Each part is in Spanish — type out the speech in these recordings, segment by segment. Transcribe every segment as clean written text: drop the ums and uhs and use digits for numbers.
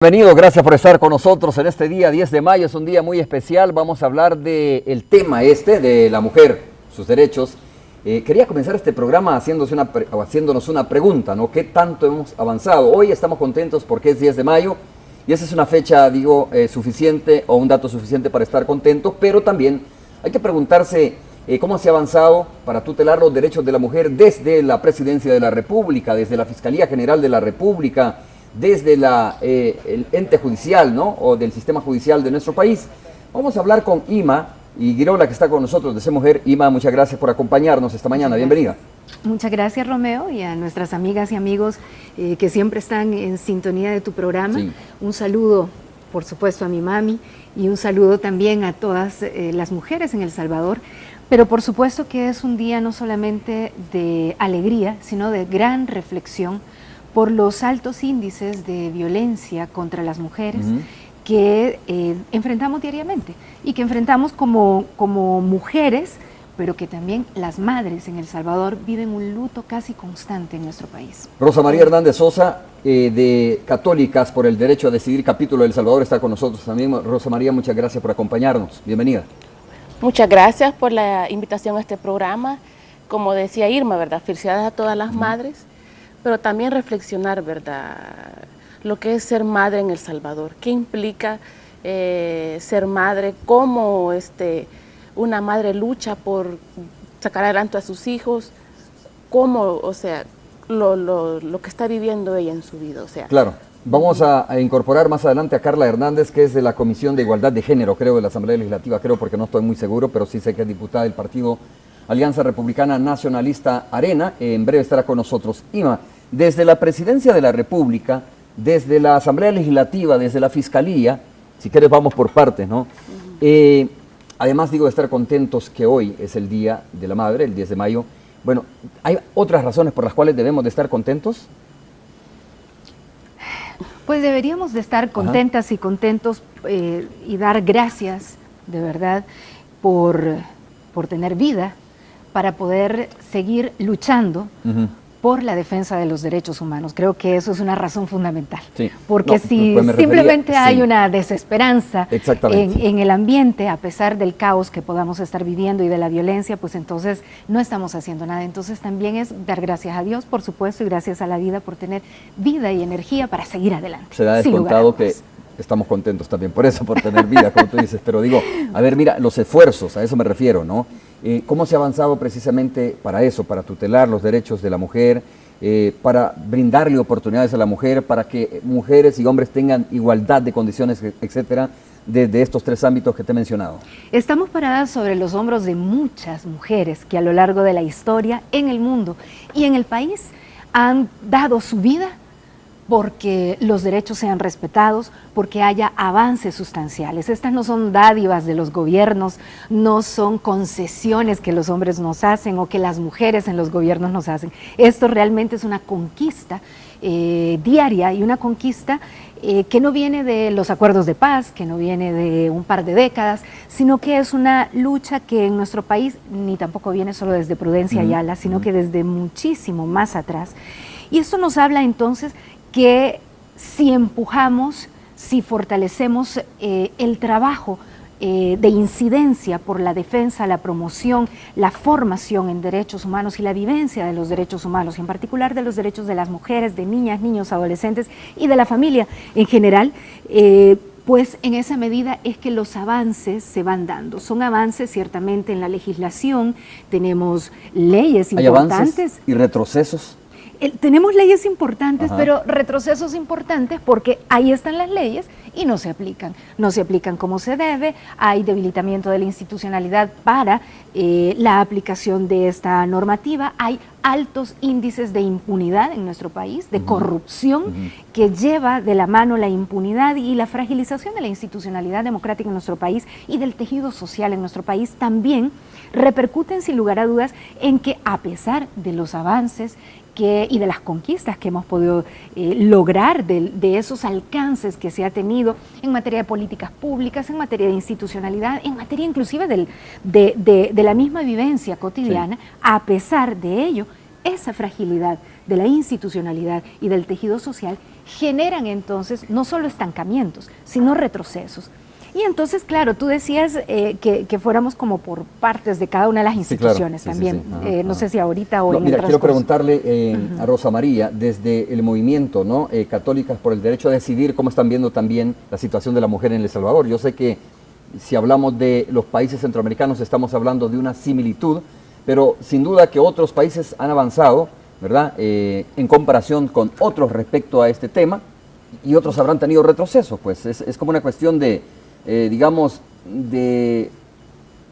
Bienvenido, gracias por estar con nosotros en este día 10 de mayo, es un día muy especial, vamos a hablar del tema de la mujer, sus derechos. Quería comenzar este programa haciéndonos una pregunta, ¿no? ¿Qué tanto hemos avanzado? Hoy estamos contentos porque es 10 de mayo y esa es una fecha, suficiente o un dato suficiente para estar contentos, pero también hay que preguntarse cómo se ha avanzado para tutelar los derechos de la mujer desde la Presidencia de la República, desde la Fiscalía General de la República, desde el ente judicial, ¿no? O del sistema judicial de nuestro país. Vamos a hablar con Ima Higuerola, que está con nosotros de Ser Mujer. Ima, muchas gracias por acompañarnos esta mañana. Bienvenida. Muchas gracias, Romeo, y a nuestras amigas y amigos que siempre están en sintonía de tu programa. Sí. Un saludo, por supuesto, a mi mami y un saludo también a todas las mujeres en El Salvador. Pero por supuesto que es un día no solamente de alegría, sino de gran reflexión por los altos índices de violencia contra las mujeres que enfrentamos diariamente y que enfrentamos como mujeres, pero que también las madres en El Salvador viven un luto casi constante en nuestro país. Rosa María Hernández Sosa, de Católicas por el Derecho a Decidir, capítulo de El Salvador, está con nosotros también. Rosa María, muchas gracias por acompañarnos. Bienvenida. Muchas gracias por la invitación a este programa. Como decía Irma, ¿verdad? Felicidades a todas las madres, pero también reflexionar, ¿verdad?, lo que es ser madre en El Salvador, qué implica ser madre, cómo una madre lucha por sacar adelante a sus hijos, cómo, o sea, lo que está viviendo ella en su vida, o sea. Claro, vamos a incorporar más adelante a Carla Hernández, que es de la Comisión de Igualdad de Género, creo, de la Asamblea Legislativa, creo, porque no estoy muy seguro, pero sí sé que es diputada del partido Alianza Republicana Nacionalista Arena. En breve estará con nosotros. Ima, desde la Presidencia de la República, desde la Asamblea Legislativa, desde la Fiscalía, si quieres vamos por partes, ¿no? Además digo de estar contentos que hoy es el Día de la Madre, el 10 de mayo. Bueno, ¿hay otras razones por las cuales debemos de estar contentos? Pues deberíamos de estar contentas y contentos y dar gracias, de verdad, por tener vida, para poder seguir luchando por la defensa de los derechos humanos. Creo que eso es una razón fundamental. Sí. Porque no, si pues simplemente hay una desesperanza en el ambiente, a pesar del caos que podamos estar viviendo y de la violencia, pues entonces no estamos haciendo nada. Entonces también es dar gracias a Dios, por supuesto, y gracias a la vida por tener vida y energía para seguir adelante. Se da descontado que estamos contentos también por eso, por tener vida, como tú dices. Pero digo, a ver, mira, los esfuerzos, a eso me refiero, ¿no? ¿Cómo se ha avanzado precisamente para eso, para tutelar los derechos de la mujer, para brindarle oportunidades a la mujer, para que mujeres y hombres tengan igualdad de condiciones, etcétera, desde estos tres ámbitos que te he mencionado? Estamos paradas sobre los hombros de muchas mujeres que a lo largo de la historia, en el mundo y en el país, han dado su vida porque los derechos sean respetados, porque haya avances sustanciales. Estas no son dádivas de los gobiernos, no son concesiones que los hombres nos hacen o que las mujeres en los gobiernos nos hacen. Esto realmente es una conquista diaria y una conquista que no viene de los acuerdos de paz, que no viene de un par de décadas, sino que es una lucha que en nuestro país ni tampoco viene solo desde Prudencia Ayala, sino que desde muchísimo más atrás. Y esto nos habla entonces que si empujamos, si fortalecemos el trabajo de incidencia por la defensa, la promoción, la formación en derechos humanos y la vivencia de los derechos humanos, y en particular de los derechos de las mujeres, de niñas, niños, adolescentes y de la familia en general, pues en esa medida es que los avances se van dando. Son avances ciertamente en la legislación, tenemos leyes importantes. ¿Hay avances y retrocesos? Tenemos leyes importantes, pero retrocesos importantes porque ahí están las leyes y no se aplican como se debe. Hay debilitamiento de la institucionalidad para la aplicación de esta normativa. Hay altos índices de impunidad en nuestro país, de corrupción, que lleva de la mano la impunidad y la fragilización de la institucionalidad democrática en nuestro país y del tejido social en nuestro país también repercuten sin lugar a dudas en que, a pesar de los avances y de las conquistas que hemos podido lograr, de esos alcances que se ha tenido en materia de políticas públicas, en materia de institucionalidad, en materia inclusive de la misma vivencia cotidiana, a pesar de ello, esa fragilidad de la institucionalidad y del tejido social generan entonces no solo estancamientos, sino retrocesos. Y entonces, claro, tú decías que fuéramos como por partes de cada una de las instituciones, sí, también. Sí, sí. No sé si ahorita o no, en mira, el quiero transcurso. preguntarle a Rosa María, desde el movimiento, ¿no? Católicas por el Derecho a Decidir, ¿cómo están viendo también la situación de la mujer en El Salvador? Yo sé que si hablamos de los países centroamericanos estamos hablando de una similitud, pero sin duda que otros países han avanzado, ¿verdad? En comparación con otros respecto a este tema, y otros habrán tenido retrocesos, pues es como una cuestión de, digamos, de,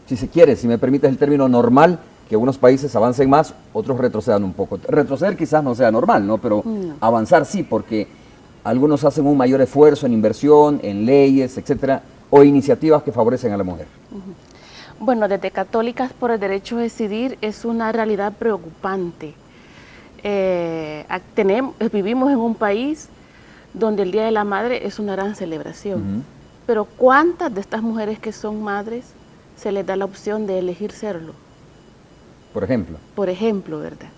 si se quiere, si me permites el término, normal, que unos países avancen más, otros retrocedan un poco. Retroceder quizás no sea normal, ¿no? Pero avanzar sí, porque algunos hacen un mayor esfuerzo en inversión, en leyes, etcétera, o iniciativas que favorecen a la mujer. Bueno, desde Católicas por el Derecho a Decidir es una realidad preocupante. Vivimos en un país donde el Día de la Madre es una gran celebración, pero ¿cuántas de estas mujeres que son madres se les da la opción de elegir serlo? Por ejemplo. Por ejemplo, ¿verdad?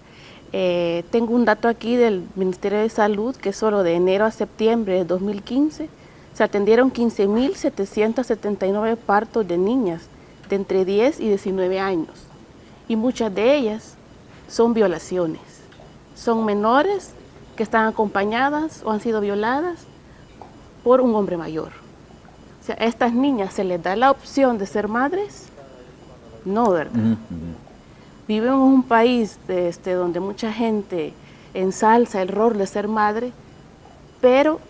Tengo un dato aquí del Ministerio de Salud que solo de enero a septiembre de 2015 se atendieron 15.779 partos de niñas de entre 10 y 19 años, y muchas de ellas son violaciones. Son menores que están acompañadas o han sido violadas por un hombre mayor. O sea, a estas niñas se les da la opción de ser madres, no, ¿verdad? Vivimos en un país donde mucha gente ensalza el rol de ser madre, pero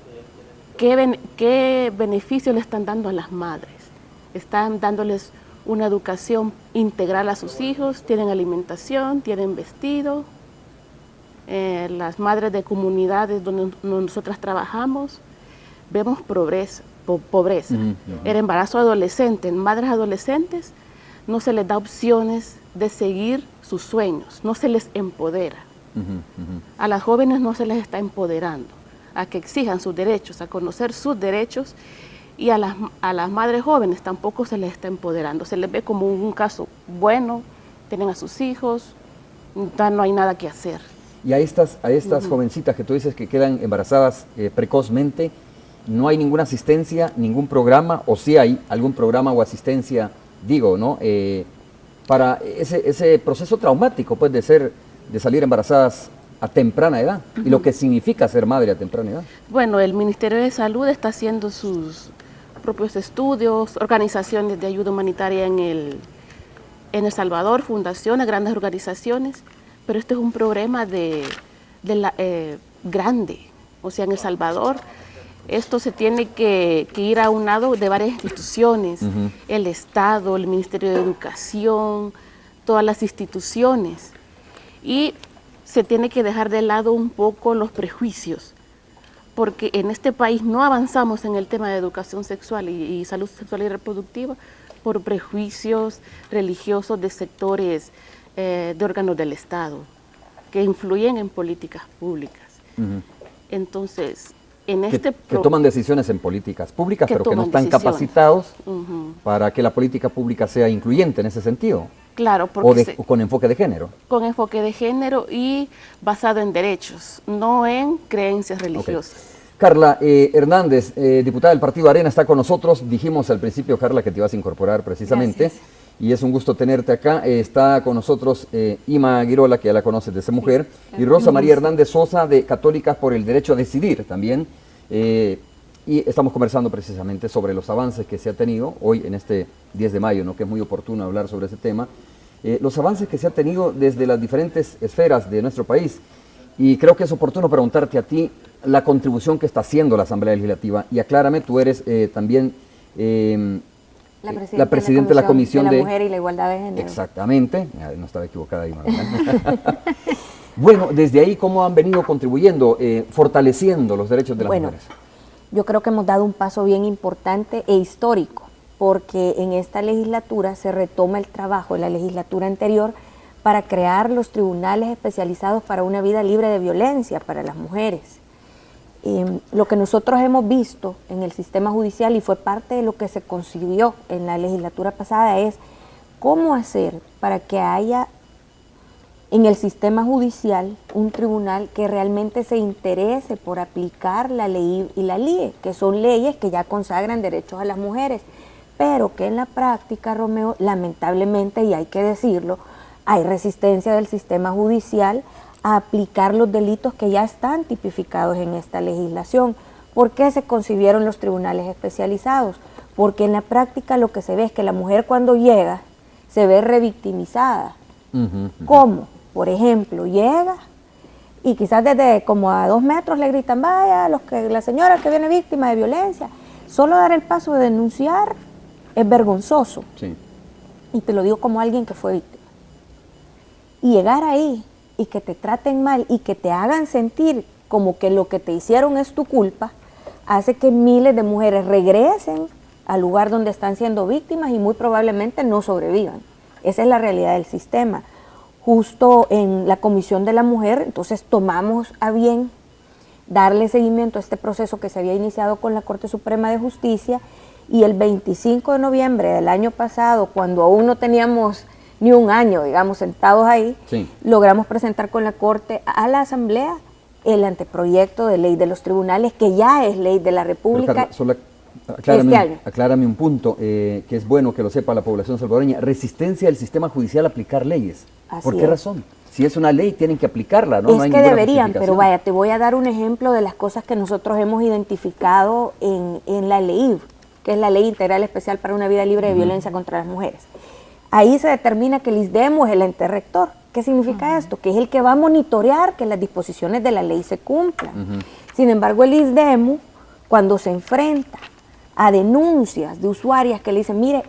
¿qué beneficio le están dando a las madres? Están dándoles una educación integral a sus hijos, tienen alimentación, tienen vestido. Las madres de comunidades donde nosotras trabajamos, vemos pobreza. El embarazo adolescente, en madres adolescentes, no se les da opciones de seguir sus sueños, no se les empodera. A las jóvenes no se les está empoderando, a que exijan sus derechos, a conocer sus derechos, y a las madres jóvenes tampoco se les está empoderando. Se les ve como un caso bueno, tienen a sus hijos, ya no hay nada que hacer. Y a estas jovencitas que tú dices que quedan embarazadas precozmente, ¿no hay ninguna asistencia, ningún programa, o sí hay algún programa o asistencia, digo, ¿no? Para ese proceso traumático, pues, de salir embarazadas a temprana edad, y lo que significa ser madre a temprana edad? Bueno, el Ministerio de Salud está haciendo sus propios estudios, organizaciones de ayuda humanitaria en El Salvador, fundaciones, grandes organizaciones, pero este es un problema grande. O sea, en El Salvador esto se tiene que ir aunado de varias instituciones, el Estado, el Ministerio de Educación, todas las instituciones, y se tiene que dejar de lado un poco los prejuicios, porque en este país no avanzamos en el tema de educación sexual y salud sexual y reproductiva por prejuicios religiosos de sectores de órganos del Estado que influyen en políticas públicas. Entonces, que toman decisiones en políticas públicas, pero que no están capacitados para que la política pública sea incluyente en ese sentido. Claro, porque o con enfoque de género. Con enfoque de género y basado en derechos, no en creencias religiosas. Okay. Carla Hernández, diputada del Partido Arena, está con nosotros. Dijimos al principio, Carla, que te ibas a incorporar precisamente. Gracias. Y es un gusto tenerte acá. Está con nosotros Ima Girola, que ya la conoces de esa mujer, y Rosa María Hernández Sosa, de Católicas por el Derecho a Decidir también. Y estamos conversando precisamente sobre los avances que se ha tenido hoy en este 10 de mayo, ¿no? Que es muy oportuno hablar sobre ese tema. Los avances que se ha tenido desde las diferentes esferas de nuestro país. Y creo que es oportuno preguntarte a ti la contribución que está haciendo la Asamblea Legislativa. Y aclárame, tú eres también la presidenta de la Comisión de la Mujer y la Igualdad de Género. Exactamente, no estaba equivocada ahí, ¿verdad? Bueno, desde ahí, ¿cómo han venido contribuyendo, fortaleciendo los derechos de las mujeres? Yo creo que hemos dado un paso bien importante e histórico, porque en esta legislatura se retoma el trabajo de la legislatura anterior para crear los tribunales especializados para una vida libre de violencia para las mujeres. Lo que nosotros hemos visto en el sistema judicial, y fue parte de lo que se concibió en la legislatura pasada, es cómo hacer para que haya en el sistema judicial un tribunal que realmente se interese por aplicar la ley y la LIE, que son leyes que ya consagran derechos a las mujeres, pero que en la práctica, Romeo, lamentablemente, y hay que decirlo, hay resistencia del sistema judicial a aplicar los delitos que ya están tipificados en esta legislación. ¿Por qué se concibieron los tribunales especializados? Porque en la práctica lo que se ve es que la mujer cuando llega se ve revictimizada. ¿Cómo? Por ejemplo, llega y quizás desde como a 2 metros le gritan, vaya, la señora que viene víctima de violencia. Solo dar el paso de denunciar es vergonzoso. Sí. Y te lo digo como alguien que fue víctima. Y llegar ahí y que te traten mal y que te hagan sentir como que lo que te hicieron es tu culpa, hace que miles de mujeres regresen al lugar donde están siendo víctimas y muy probablemente no sobrevivan. Esa es la realidad del sistema. Justo en la Comisión de la Mujer, entonces tomamos a bien darle seguimiento a este proceso que se había iniciado con la Corte Suprema de Justicia, y el 25 de noviembre del año pasado, cuando aún no teníamos ni un año, digamos, sentados ahí, sí, logramos presentar con la Corte a la Asamblea el anteproyecto de ley de los tribunales, que ya es ley de la República. Carla, solo aclárame un punto, que es bueno que lo sepa la población salvadoreña: resistencia del sistema judicial a aplicar leyes. Así ¿Por qué es. razón? Si es una ley, tienen que aplicarla, ¿no? Es no hay que deberían, pero vaya, te voy a dar un ejemplo de las cosas que nosotros hemos identificado en la LEIV, que es la Ley Integral Especial para una Vida Libre de Violencia contra las Mujeres. Ahí se determina que el ISDEMU es el ente rector. ¿Qué significa esto? Que es el que va a monitorear que las disposiciones de la ley se cumplan. Sin embargo, el ISDEMU, cuando se enfrenta a denuncias de usuarias que le dicen, mire,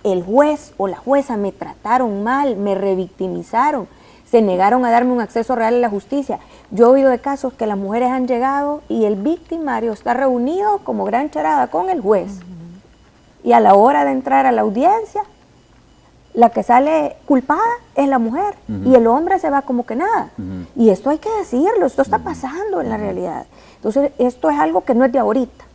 el juez o la jueza me trataron mal, me revictimizaron, se negaron a darme un acceso real a la justicia. Yo he oído de casos que las mujeres han llegado y el victimario está reunido como gran charada con el juez. Y a la hora de entrar a la audiencia, la que sale culpada es la mujer y el hombre se va como que nada. Y esto hay que decirlo, esto está pasando en la realidad. Entonces, esto es algo que no es de ahorita.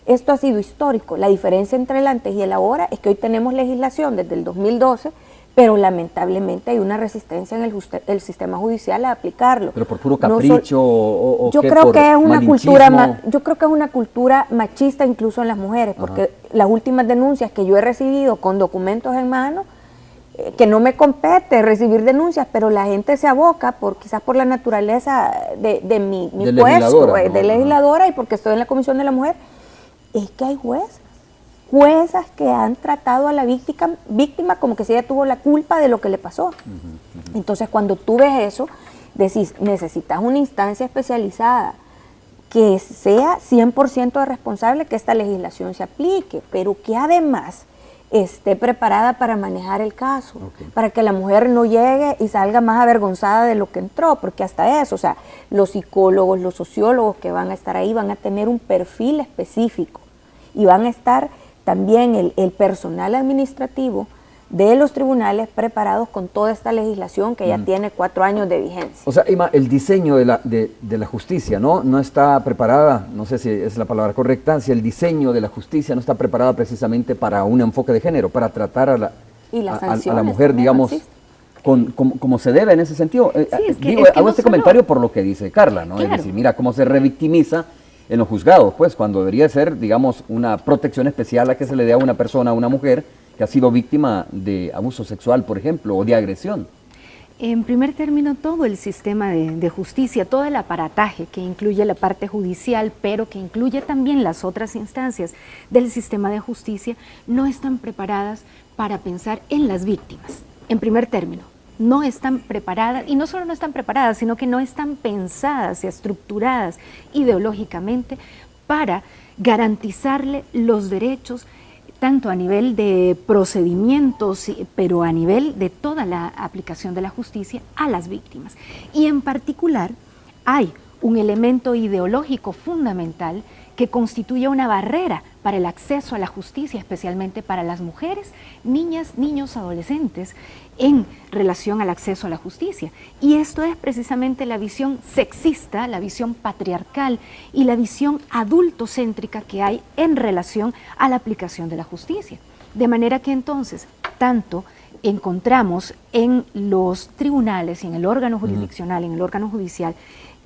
Esto ha sido histórico. La diferencia entre el antes y el ahora es que hoy tenemos legislación desde el 2012, pero lamentablemente hay una resistencia en el sistema judicial a aplicarlo. Pero por puro capricho o yo ¿qué? creo Por que es una malinchismo. yo creo que es una cultura machista incluso en las mujeres, porque las últimas denuncias que yo he recibido con documentos en mano, que no me compete recibir denuncias, pero la gente se aboca quizás por la naturaleza de mi puesto, ¿no? De legisladora, y porque estoy en la Comisión de la Mujer, es que hay juezas que han tratado a la víctima como que si ella tuvo la culpa de lo que le pasó. Entonces, cuando tú ves eso, decís, necesitas una instancia especializada que sea 100% responsable que esta legislación se aplique, pero que además esté preparada para manejar el caso, para que la mujer no llegue y salga más avergonzada de lo que entró, porque hasta eso, o sea, los psicólogos, los sociólogos que van a estar ahí van a tener un perfil específico y van a estar también el personal administrativo de los tribunales preparados con toda esta legislación que ya tiene 4 años de vigencia. O sea, Ima, el diseño de la justicia, ¿no? No está preparada, no sé si es la palabra correcta, si el diseño de la justicia no está preparada precisamente para un enfoque de género, para tratar a la mujer, digamos, como se debe en ese sentido. Hago este comentario por lo que dice Carla, ¿no? Claro. Es decir, mira cómo se revictimiza en los juzgados, pues, cuando debería ser, digamos, una protección especial a que se le dé a una persona, a una mujer, que ha sido víctima de abuso sexual, por ejemplo, o de agresión. En primer término, todo el sistema de justicia, todo el aparataje que incluye la parte judicial, pero que incluye también las otras instancias del sistema de justicia, no están preparadas para pensar en las víctimas. En primer término, no están preparadas, y no solo no están preparadas, sino que no están pensadas y estructuradas ideológicamente para garantizarle los derechos tanto a nivel de procedimientos, pero a nivel de toda la aplicación de la justicia a las víctimas. Y en particular hay un elemento ideológico fundamental que constituye una barrera para el acceso a la justicia, especialmente para las mujeres, niñas, niños, adolescentes, en relación al acceso a la justicia. Y esto es precisamente la visión sexista, la visión patriarcal y la visión adultocéntrica que hay en relación a la aplicación de la justicia. De manera que entonces, tanto, encontramos en los tribunales y en el órgano jurisdiccional, en el órgano judicial,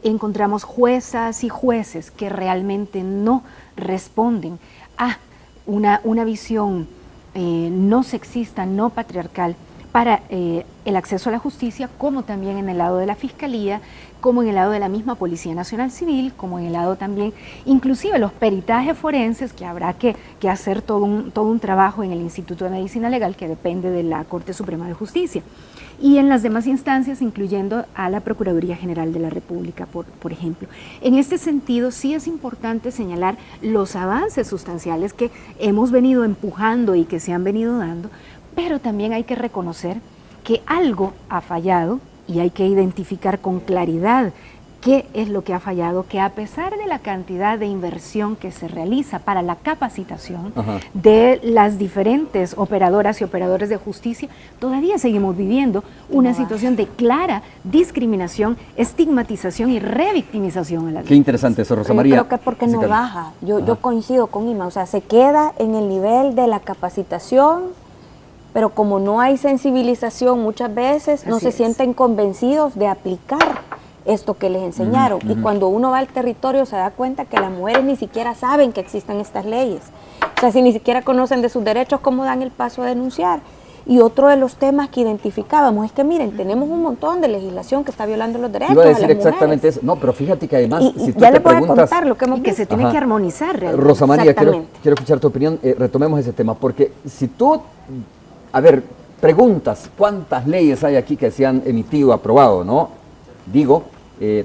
encontramos juezas y jueces que realmente no responden a una visión no sexista, no patriarcal para el acceso a la justicia, como también en el lado de la Fiscalía, como en el lado de la misma Policía Nacional Civil, como en el lado también, inclusive los peritajes forenses, que habrá que hacer todo un trabajo en el Instituto de Medicina Legal, que depende de la Corte Suprema de Justicia, y en las demás instancias, incluyendo a la Procuraduría General de la República, por ejemplo. En este sentido, sí es importante señalar los avances sustanciales que hemos venido empujando y que se han venido dando, pero también hay que reconocer que algo ha fallado y hay que identificar con claridad qué es lo que ha fallado, que a pesar de la cantidad de inversión que se realiza para la capacitación de las diferentes operadoras y operadores de justicia, todavía seguimos viviendo una situación de clara discriminación, estigmatización y revictimización a la vida. Qué interesante eso, Rosa María. Yo creo que porque no baja, yo coincido con Ima, o sea, se queda en el nivel de la capacitación, pero como no hay sensibilización muchas veces, no se sienten convencidos de aplicar esto que les enseñaron. Y cuando uno va al territorio se da cuenta que las mujeres ni siquiera saben que existen estas leyes. O sea, si ni siquiera conocen de sus derechos, ¿cómo dan el paso a denunciar? Y otro de los temas que identificábamos es que, miren, tenemos un montón de legislación que está violando los derechos Iba a decir a las exactamente mujeres. eso. No, pero fíjate que además, si tú ya te le voy preguntas... a contar lo que hemos Y que se tiene que armonizar realmente. Rosa María, quiero escuchar tu opinión. Retomemos ese tema, porque si tú, a ver, preguntas cuántas leyes hay aquí que se han emitido, aprobado, ¿no? Digo,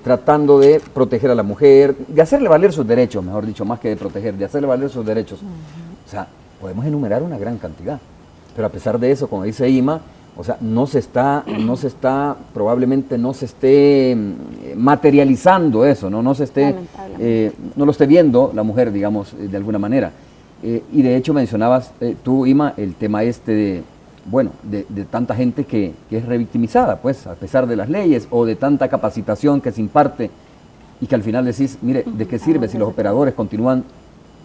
tratando de proteger a la mujer, de hacerle valer sus derechos, mejor dicho, más que de proteger, de hacerle valer sus derechos. O sea, podemos enumerar una gran cantidad, pero a pesar de eso, como dice Ima, o sea, probablemente no se esté materializando eso, no lo esté viendo la mujer, digamos, de alguna manera. Y de hecho mencionabas tú, Ima, el tema de tanta gente que es revictimizada, pues, a pesar de las leyes, o de tanta capacitación que se imparte, y que al final decís, mire, ¿de qué sirve si los operadores continúan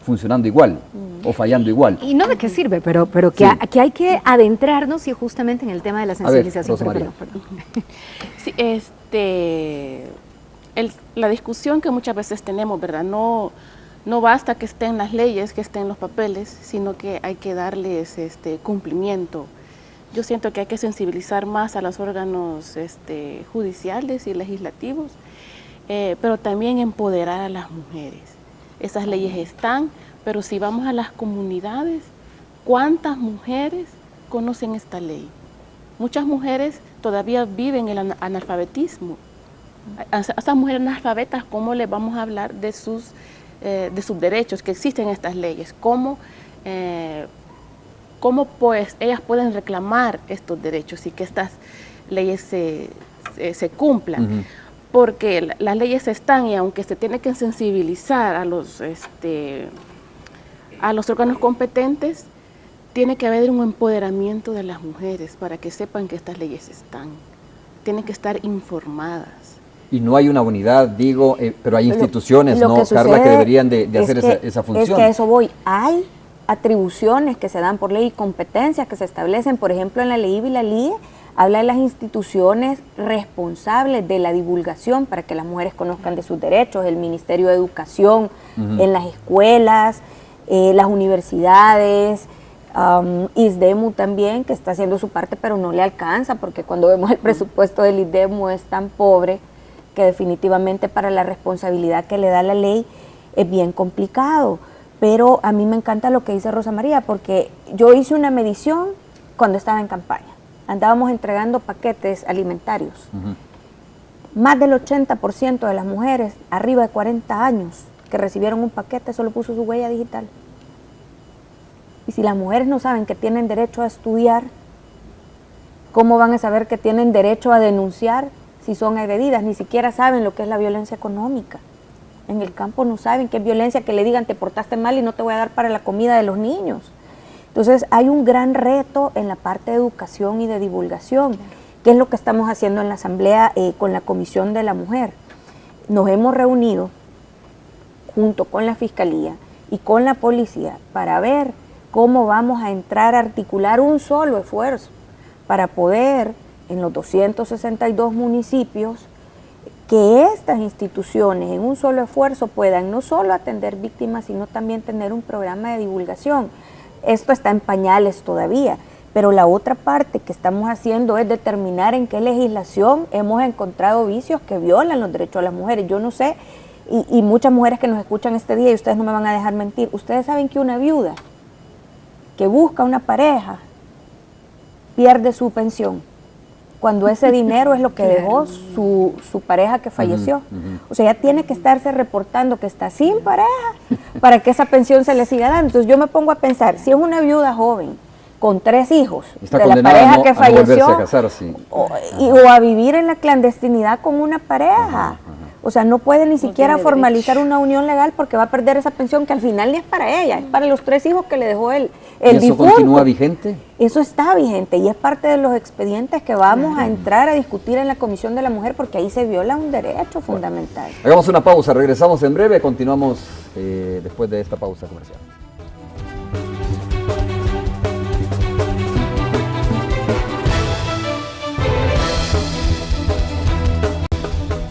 funcionando igual o fallando igual? Y no de qué sirve, pero que, que hay que adentrarnos y justamente en el tema de la sensibilización. A ver, Rosa perdón. Sí, la discusión que muchas veces tenemos, ¿verdad? No basta que estén las leyes, que estén los papeles, sino que hay que darles cumplimiento. Yo siento que hay que sensibilizar más a los órganos judiciales y legislativos, pero también empoderar a las mujeres. Esas leyes están, pero si vamos a las comunidades, ¿cuántas mujeres conocen esta ley? Muchas mujeres todavía viven el analfabetismo. A esas mujeres analfabetas, ¿cómo les vamos a hablar de sus derechos, que existen estas leyes? ¿Cómo pues ellas pueden reclamar estos derechos y que estas leyes se cumplan? Porque las leyes están, y aunque se tiene que sensibilizar a los órganos competentes, tiene que haber un empoderamiento de las mujeres para que sepan que estas leyes están. Tienen que estar informadas. Y no hay una unidad, digo, pero hay instituciones, ¿no, Carla, que deberían de hacer esa función? Es que a eso voy. Hay atribuciones que se dan por ley y competencias que se establecen, por ejemplo, en la ley y la LIE, habla de las instituciones responsables de la divulgación para que las mujeres conozcan de sus derechos, el Ministerio de Educación, en las escuelas, las universidades, ISDEMU también, que está haciendo su parte, pero no le alcanza, porque cuando vemos el presupuesto del ISDEMU es tan pobre que definitivamente para la responsabilidad que le da la ley es bien complicado. Pero a mí me encanta lo que dice Rosa María, porque yo hice una medición cuando estaba en campaña. Andábamos entregando paquetes alimentarios. Más del 80% de las mujeres arriba de 40 años que recibieron un paquete solo puso su huella digital. Y si las mujeres no saben que tienen derecho a estudiar, ¿cómo van a saber que tienen derecho a denunciar si son agredidas? Ni siquiera saben lo que es la violencia económica. En el campo no saben qué es violencia, que le digan te portaste mal y no te voy a dar para la comida de los niños. Entonces hay un gran reto en la parte de educación y de divulgación, que es lo que estamos haciendo en la Asamblea con la Comisión de la Mujer. Nos hemos reunido junto con la Fiscalía y con la Policía para ver cómo vamos a entrar a articular un solo esfuerzo para poder, en los 262 municipios, que estas instituciones en un solo esfuerzo puedan no solo atender víctimas, sino también tener un programa de divulgación. Esto está en pañales todavía, pero la otra parte que estamos haciendo es determinar en qué legislación hemos encontrado vicios que violan los derechos de las mujeres. Yo no sé, y muchas mujeres que nos escuchan este día, y ustedes no me van a dejar mentir, ustedes saben que una viuda que busca una pareja pierde su pensión cuando ese dinero es lo que dejó su pareja que falleció. O sea, ella tiene que estarse reportando que está sin pareja para que esa pensión se le siga dando. Entonces yo me pongo a pensar, si es una viuda joven con 3 hijos está de la pareja que falleció, a casar, sí. o a vivir en la clandestinidad con una pareja, o sea, no puede ni siquiera formalizar una unión legal porque va a perder esa pensión que al final ni es para ella, es para los 3 hijos que le dejó el ¿Y eso difunto. continúa vigente? Eso está vigente y es parte de los expedientes que vamos a entrar a discutir en la Comisión de la Mujer porque ahí se viola un derecho fundamental. Hagamos una pausa, regresamos en breve, continuamos después de esta pausa comercial.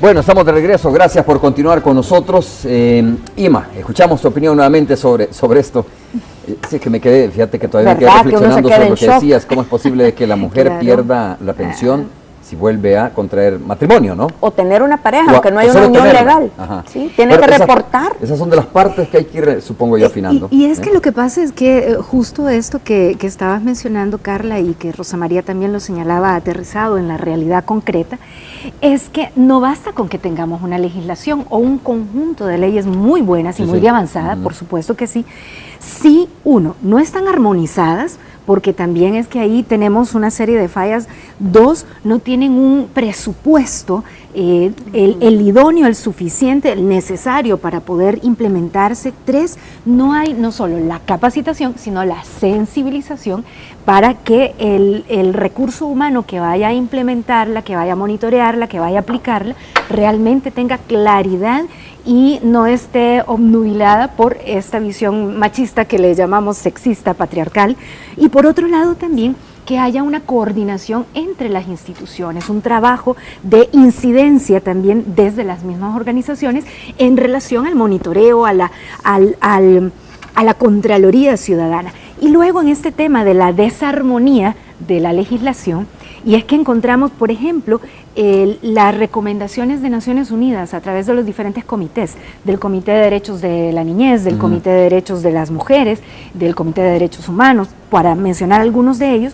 Bueno, estamos de regreso, gracias por continuar con nosotros. Ima, escuchamos tu opinión nuevamente sobre esto. Sí, que me quedé, fíjate que todavía me quedé reflexionando sobre lo que decías, cómo es posible que la mujer pierda la pensión si vuelve a contraer matrimonio, ¿no? O tener una pareja, aunque no haya una unión legal. ¿Sí? Tiene que reportar. Esas son de las partes que hay que ir, supongo yo, afinando. Y es que lo que pasa es que justo esto que estabas mencionando, Carla, y que Rosa María también lo señalaba aterrizado en la realidad concreta, es que no basta con que tengamos una legislación o un conjunto de leyes muy buenas y muy avanzadas, por supuesto que sí. Si, uno, no están armonizadas, porque también es que ahí tenemos una serie de fallas. 2, no tienen un presupuesto, el idóneo, el suficiente, el necesario para poder implementarse. 3, no hay no solo la capacitación, sino la sensibilización para que el recurso humano que vaya a implementarla, que vaya a monitorearla, que vaya a aplicarla, realmente tenga claridad y no esté obnubilada por esta visión machista que le llamamos sexista, patriarcal. Y por otro lado también que haya una coordinación entre las instituciones, un trabajo de incidencia también desde las mismas organizaciones en relación al monitoreo, a la Contraloría Ciudadana. Y luego en este tema de la desarmonía de la legislación, y es que encontramos, por ejemplo, las recomendaciones de Naciones Unidas a través de los diferentes comités, del Comité de Derechos de la Niñez, del Comité de Derechos de las Mujeres, del Comité de Derechos Humanos, para mencionar algunos de ellos,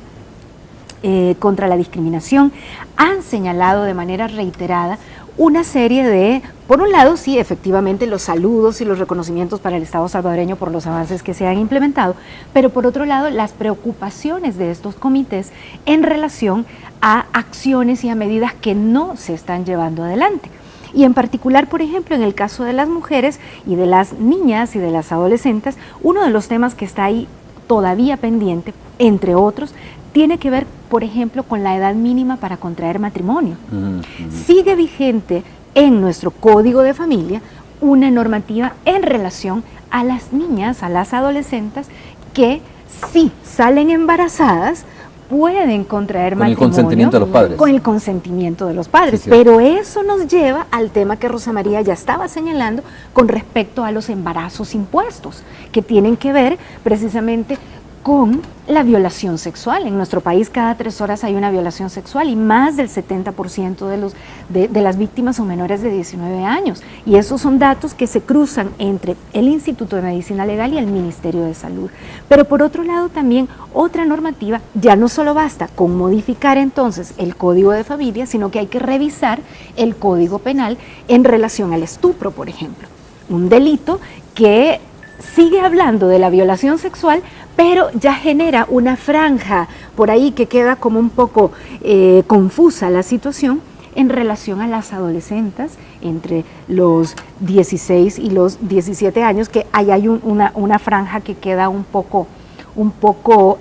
contra la discriminación, han señalado de manera reiterada una serie de, por un lado, sí, efectivamente, los saludos y los reconocimientos para el Estado salvadoreño por los avances que se han implementado, pero por otro lado, las preocupaciones de estos comités en relación a acciones y a medidas que no se están llevando adelante. Y en particular, por ejemplo, en el caso de las mujeres y de las niñas y de las adolescentes, uno de los temas que está ahí todavía pendiente, entre otros, tiene que ver, por ejemplo, con la edad mínima para contraer matrimonio. Sigue vigente en nuestro Código de Familia una normativa en relación a las niñas, a las adolescentes, que si salen embarazadas, pueden contraer matrimonio. Con el consentimiento de los padres. Con el consentimiento de los padres. Sí, pero eso nos lleva al tema que Rosa María ya estaba señalando con respecto a los embarazos impuestos, que tienen que ver precisamente con la violación sexual. En nuestro país cada 3 horas hay una violación sexual y más del 70% de las víctimas son menores de 19 años. Y esos son datos que se cruzan entre el Instituto de Medicina Legal y el Ministerio de Salud. Pero por otro lado también otra normativa, ya no solo basta con modificar entonces el Código de Familia, sino que hay que revisar el Código Penal en relación al estupro, por ejemplo. Un delito que sigue hablando de la violación sexual, pero ya genera una franja por ahí que queda como un poco confusa la situación en relación a las adolescentes entre los 16 y los 17 años, que ahí hay una franja que queda un poco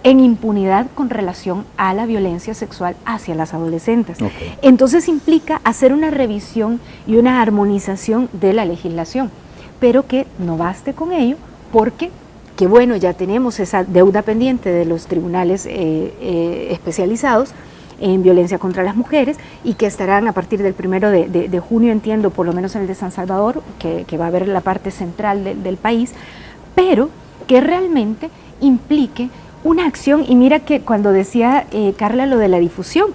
en impunidad con relación a la violencia sexual hacia las adolescentes. Okay. Entonces implica hacer una revisión y una armonización de la legislación, pero que no baste con ello porque que bueno, ya tenemos esa deuda pendiente de los tribunales especializados en violencia contra las mujeres y que estarán a partir del 1 de junio, entiendo, por lo menos en el de San Salvador, que va a ver la parte central del país, pero que realmente implique una acción. Y mira que cuando decía Carla lo de la difusión,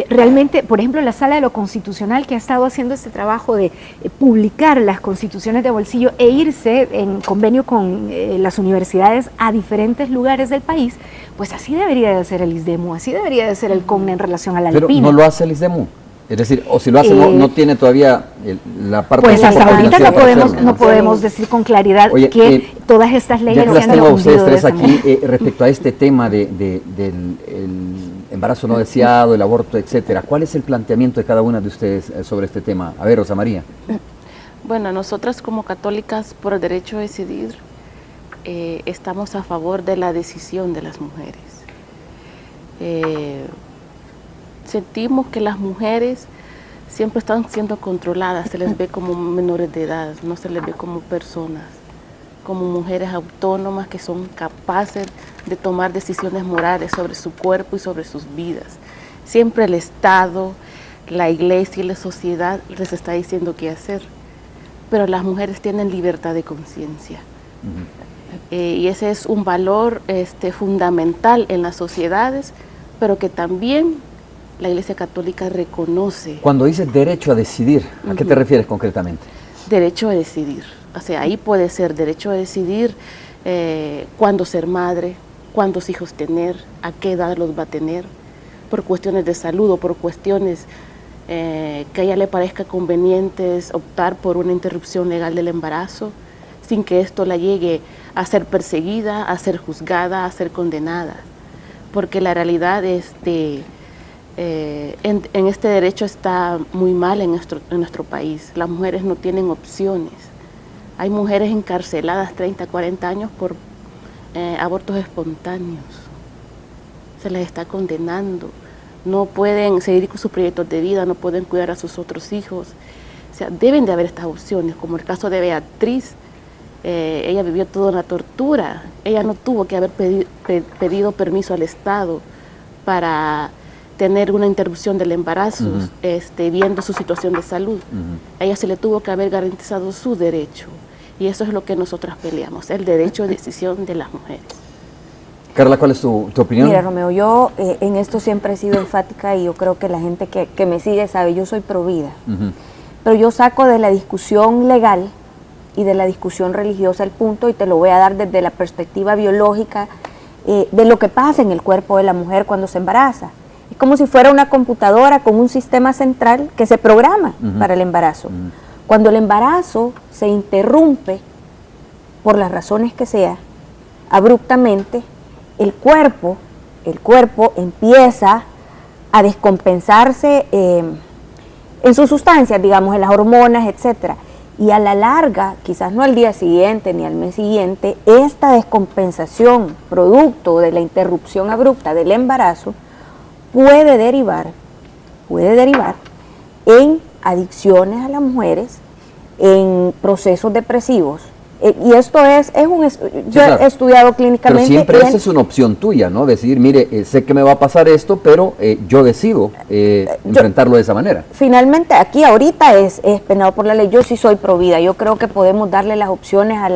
realmente, por ejemplo, la Sala de lo Constitucional, que ha estado haciendo este trabajo de publicar las constituciones de bolsillo e irse en convenio con las universidades a diferentes lugares del país, pues así debería de ser el ISDEMU, así debería de ser el CONNE en relación a la Pero Alpina. no lo hace el ISDEMU. Es decir, o si lo hace, no tiene todavía la parte pues hasta ahorita no hacerlo, podemos decir con claridad. Oye, que todas estas leyes ya que se han tengo a ustedes difundido tres aquí respecto a este tema del embarazo no deseado, el aborto, etcétera. ¿Cuál es el planteamiento de cada una de ustedes sobre este tema? A ver, Rosa María. Bueno, nosotras como católicas por el derecho a decidir estamos a favor de la decisión de las mujeres. Sentimos que las mujeres siempre están siendo controladas, se les ve como menores de edad, no se les ve como personas, como mujeres autónomas que son capaces de tomar decisiones morales sobre su cuerpo y sobre sus vidas. Siempre el Estado, la Iglesia y la sociedad les está diciendo qué hacer, pero las mujeres tienen libertad de conciencia. Y ese es un valor fundamental en las sociedades, pero que también la Iglesia Católica reconoce. Cuando dices derecho a decidir, ¿a qué te refieres concretamente? Derecho a decidir. O sea, ahí puede ser derecho a decidir cuándo ser madre, cuántos hijos tener, a qué edad los va a tener, por cuestiones de salud o por cuestiones que a ella le parezca convenientes optar por una interrupción legal del embarazo, sin que esto la llegue a ser perseguida, a ser juzgada, a ser condenada. Porque la realidad en este derecho está muy mal en nuestro país. Las mujeres no tienen opciones. Hay mujeres encarceladas 30, 40 años por abortos espontáneos. Se les está condenando. No pueden seguir con sus proyectos de vida, no pueden cuidar a sus otros hijos. O sea, deben de haber estas opciones, como el caso de Beatriz. Ella vivió toda una tortura. Ella no tuvo que haber pedido permiso al Estado para tener una interrupción del embarazo, viendo su situación de salud. A ella se le tuvo que haber garantizado su derecho. Y eso es lo que nosotras peleamos, el derecho de decisión de las mujeres. Carla, ¿cuál es tu opinión? Mira, Romeo, yo en esto siempre he sido enfática y yo creo que la gente que me sigue sabe, yo soy pro vida. Pero yo saco de la discusión legal y de la discusión religiosa el punto, y te lo voy a dar desde la perspectiva biológica de lo que pasa en el cuerpo de la mujer cuando se embaraza. Es como si fuera una computadora con un sistema central que se programa para el embarazo. Cuando el embarazo se interrumpe, por las razones que sea, abruptamente, el cuerpo empieza a descompensarse en sus sustancias, digamos, en las hormonas, etcétera. Y a la larga, quizás no al día siguiente ni al mes siguiente, esta descompensación, producto de la interrupción abrupta del embarazo, puede derivar en adicciones a las mujeres, en procesos depresivos. Y esto yo he estudiado clínicamente. Pero siempre esa es una opción tuya, ¿no? Decidir, mire, sé que me va a pasar esto, pero yo decido enfrentarlo de esa manera. Finalmente, aquí ahorita es penado por la ley. Yo sí soy pro vida. Yo creo que podemos darle las opciones a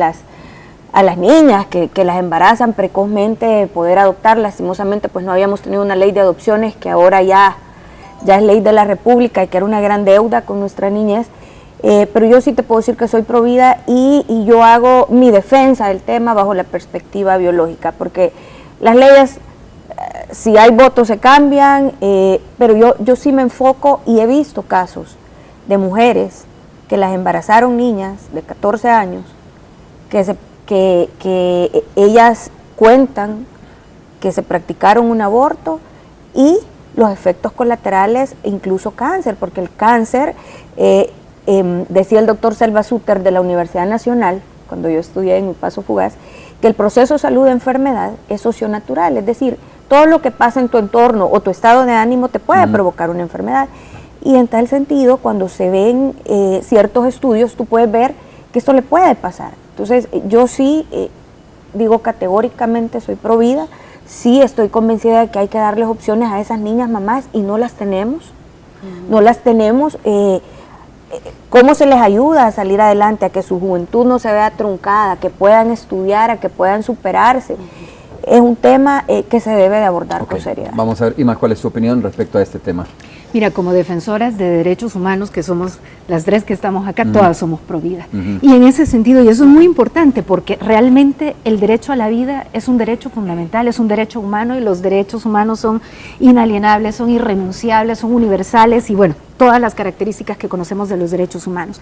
las niñas que las embarazan precozmente, poder adoptar. Lastimosamente, pues no habíamos tenido una ley de adopciones que ahora ya es ley de la República y que era una gran deuda con nuestra niñez. Pero yo sí te puedo decir que soy pro vida y yo hago mi defensa del tema bajo la perspectiva biológica, porque las leyes, si hay votos se cambian, pero yo sí me enfoco y he visto casos de mujeres que las embarazaron niñas de 14 años, que ellas cuentan que se practicaron un aborto y los efectos colaterales, incluso cáncer, porque el cáncer... decía el doctor Selva Suter de la Universidad Nacional, cuando yo estudié en Mi Paso Fugaz, que el proceso salud-enfermedad es socionatural, es decir, todo lo que pasa en tu entorno o tu estado de ánimo te puede provocar una enfermedad. Y en tal sentido, cuando se ven ciertos estudios, tú puedes ver que esto le puede pasar. Entonces, yo sí digo categóricamente soy pro vida, sí estoy convencida de que hay que darles opciones a esas niñas mamás y no las tenemos, no las tenemos. ¿Cómo se les ayuda a salir adelante, a que su juventud no se vea truncada, a que puedan estudiar, a que puedan superarse? Es un tema que se debe de abordar con seriedad. Vamos a ver, Ima, ¿cuál es su opinión respecto a este tema? Mira, como defensoras de derechos humanos, que somos las tres que estamos acá, todas somos pro vida. Y en ese sentido, y eso es muy importante, porque realmente el derecho a la vida es un derecho fundamental, es un derecho humano, y los derechos humanos son inalienables, son irrenunciables, son universales, y bueno, todas las características que conocemos de los derechos humanos.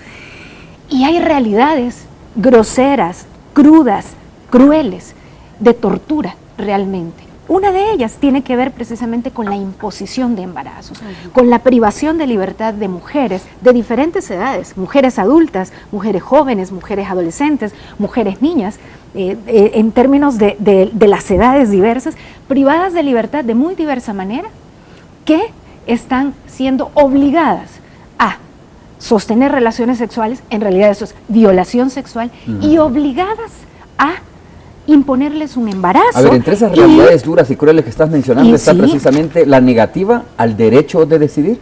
Y hay realidades groseras, crudas, crueles, de tortura realmente. Una de ellas tiene que ver precisamente con la imposición de embarazos, con la privación de libertad de mujeres de diferentes edades, mujeres adultas, mujeres jóvenes, mujeres adolescentes, mujeres niñas, en términos de las edades diversas, privadas de libertad de muy diversa manera, que están siendo obligadas a sostener relaciones sexuales, en realidad eso es violación sexual, y obligadas a imponerles un embarazo. A ver, entre esas realidades duras y crueles que estás mencionando está precisamente la negativa al derecho de decidir.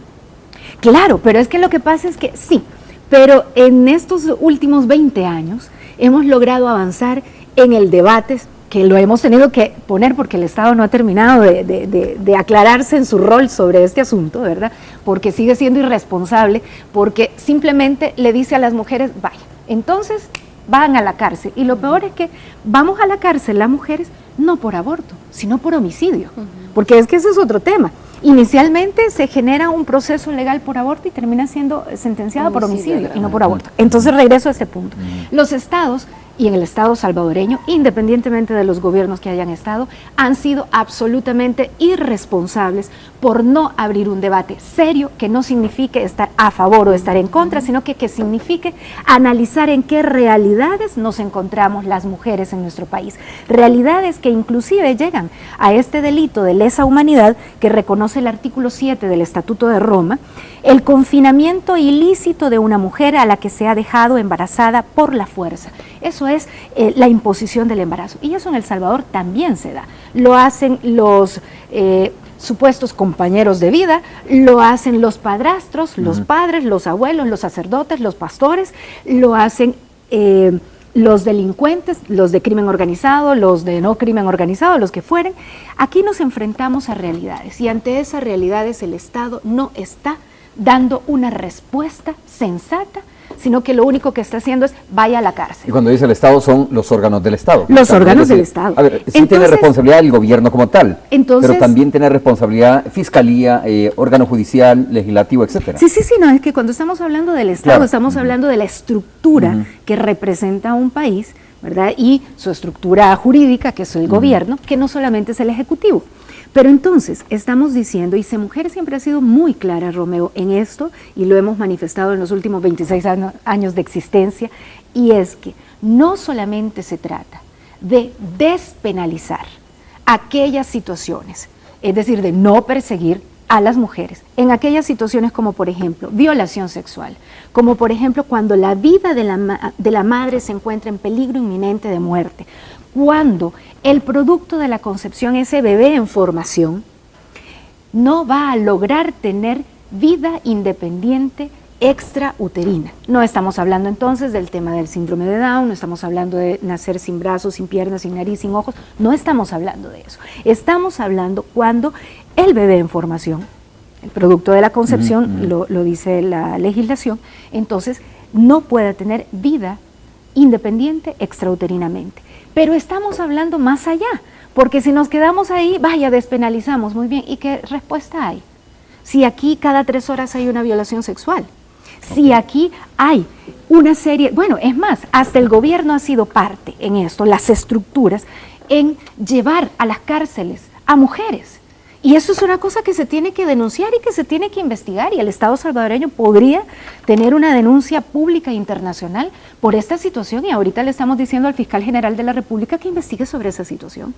Claro, pero es que lo que pasa es que sí, pero en estos últimos 20 años hemos logrado avanzar en el debate, que lo hemos tenido que poner porque el Estado no ha terminado de aclararse en su rol sobre este asunto, ¿verdad? Porque sigue siendo irresponsable, porque simplemente le dice a las mujeres, vaya, entonces van a la cárcel, y lo peor es que vamos a la cárcel las mujeres no por aborto, sino por homicidio, porque es que ese es otro tema. Inicialmente se genera un proceso legal por aborto y termina siendo sentenciada por homicidio y no por aborto. Entonces regreso a este punto. Los estados, y en el estado salvadoreño, independientemente de los gobiernos que hayan estado, han sido absolutamente irresponsables por no abrir un debate serio que no signifique estar a favor o estar en contra, sino que signifique analizar en qué realidades nos encontramos las mujeres en nuestro país. Realidades que inclusive llegan a este delito de lesa humanidad que reconoce el artículo 7 del Estatuto de Roma, el confinamiento ilícito de una mujer a la que se ha dejado embarazada por la fuerza. Eso es la imposición del embarazo, y eso en El Salvador también se da. Lo hacen los supuestos compañeros de vida, lo hacen los padrastros, los padres, los abuelos, los sacerdotes, los pastores, lo hacen los delincuentes, los de crimen organizado, los de no crimen organizado, los que fueren. Aquí nos enfrentamos a realidades, y ante esas realidades el Estado no está dando una respuesta sensata, sino que lo único que está haciendo es vaya a la cárcel. Y cuando dice el Estado, son los órganos del Estado. Los órganos del Estado. A ver, sí, entonces, tiene responsabilidad el gobierno como tal, pero también tiene responsabilidad fiscalía, órgano judicial, legislativo, etcétera. Sí, no, es que cuando estamos hablando del Estado, estamos hablando de la estructura que representa un país, ¿verdad? Y su estructura jurídica, que es el gobierno, que no solamente es el Ejecutivo. Pero entonces, estamos diciendo, y Mujer siempre ha sido muy clara, Romeo, en esto, y lo hemos manifestado en los últimos 26 años de existencia, y es que no solamente se trata de despenalizar aquellas situaciones, es decir, de no perseguir a las mujeres en aquellas situaciones como, por ejemplo, violación sexual, como, por ejemplo, cuando la vida de la madre se encuentra en peligro inminente de muerte, cuando el producto de la concepción, ese bebé en formación, no va a lograr tener vida independiente extrauterina. No estamos hablando entonces del tema del síndrome de Down, no estamos hablando de nacer sin brazos, sin piernas, sin nariz, sin ojos, no estamos hablando de eso. Estamos hablando cuando el bebé en formación, el producto de la concepción, lo dice la legislación, entonces no puede tener vida independiente extrauterinamente. Pero estamos hablando más allá, porque si nos quedamos ahí, vaya, despenalizamos, muy bien, ¿y qué respuesta hay? Si aquí cada 3 horas hay una violación sexual, si aquí hay una serie, bueno, es más, hasta el gobierno ha sido parte en esto, las estructuras, en llevar a las cárceles a mujeres. Y eso es una cosa que se tiene que denunciar y que se tiene que investigar, y el Estado salvadoreño podría tener una denuncia pública e internacional por esta situación, y ahorita le estamos diciendo al fiscal general de la República que investigue sobre esa situación,